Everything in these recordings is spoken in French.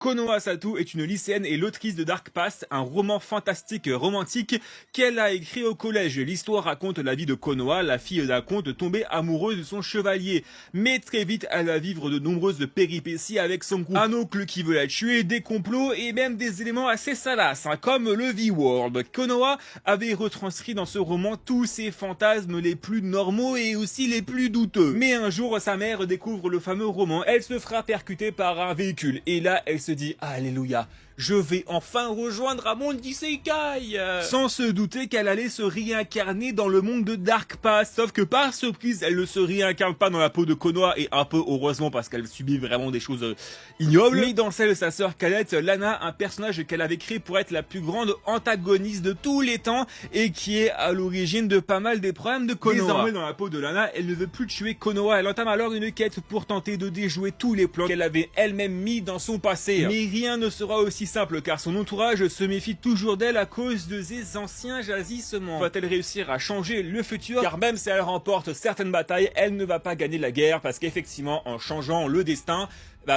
Konoha Sato est une lycéenne et l'autrice de Dark Past, un roman fantastique romantique qu'elle a écrit au collège. L'histoire raconte la vie de Konoha, la fille d'un comte tombée amoureuse de son chevalier. Mais très vite, elle va vivre de nombreuses péripéties avec son groupe. Un oncle qui veut la tuer, des complots et même des éléments assez salaces, comme le V-World. Konoha avait retranscrit dans ce roman tous ses fantasmes les plus normaux et aussi les plus douteux. Mais un jour, sa mère découvre le fameux roman. Elle se fera percuter par un véhicule et là, elle se dit alléluia, je vais enfin rejoindre un monde d'isekai, sans se douter qu'elle allait se réincarner dans le monde de Dark Past. Sauf que par surprise, elle ne se réincarne pas dans la peau de Konoha, et un peu heureusement parce qu'elle subit vraiment des choses ignobles, mais dans celle de sa sœur cadette Lana, un personnage qu'elle avait créé pour être la plus grande antagoniste de tous les temps et qui est à l'origine de pas mal des problèmes de Konoha. Désormais dans la peau de Lana, elle ne veut plus tuer Konoha. Elle entame alors une quête pour tenter de déjouer tous les plans qu'elle avait elle-même mis dans son passé. Mais rien ne sera aussi simple car son entourage se méfie toujours d'elle à cause de ses anciens agissements. Va-t-elle réussir à changer le futur? Car même si elle remporte certaines batailles, elle ne va pas gagner la guerre parce qu'effectivement en changeant le destin,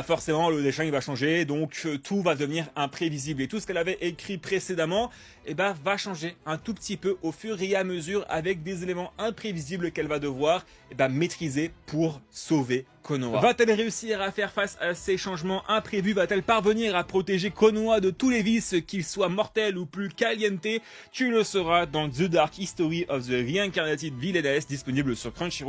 forcément le destin il va changer, donc tout va devenir imprévisible et tout ce qu'elle avait écrit précédemment va changer un tout petit peu au fur et à mesure avec des éléments imprévisibles qu'elle va devoir maîtriser pour sauver Konoha. Va-t-elle réussir à faire face à ces changements imprévus? Va-t-elle parvenir à protéger Konoha de tous les vices, qu'ils soient mortels ou plus caliente? Tu le sauras dans The Dark History of the Reincarnated Villainess, disponible sur Crunchyroll.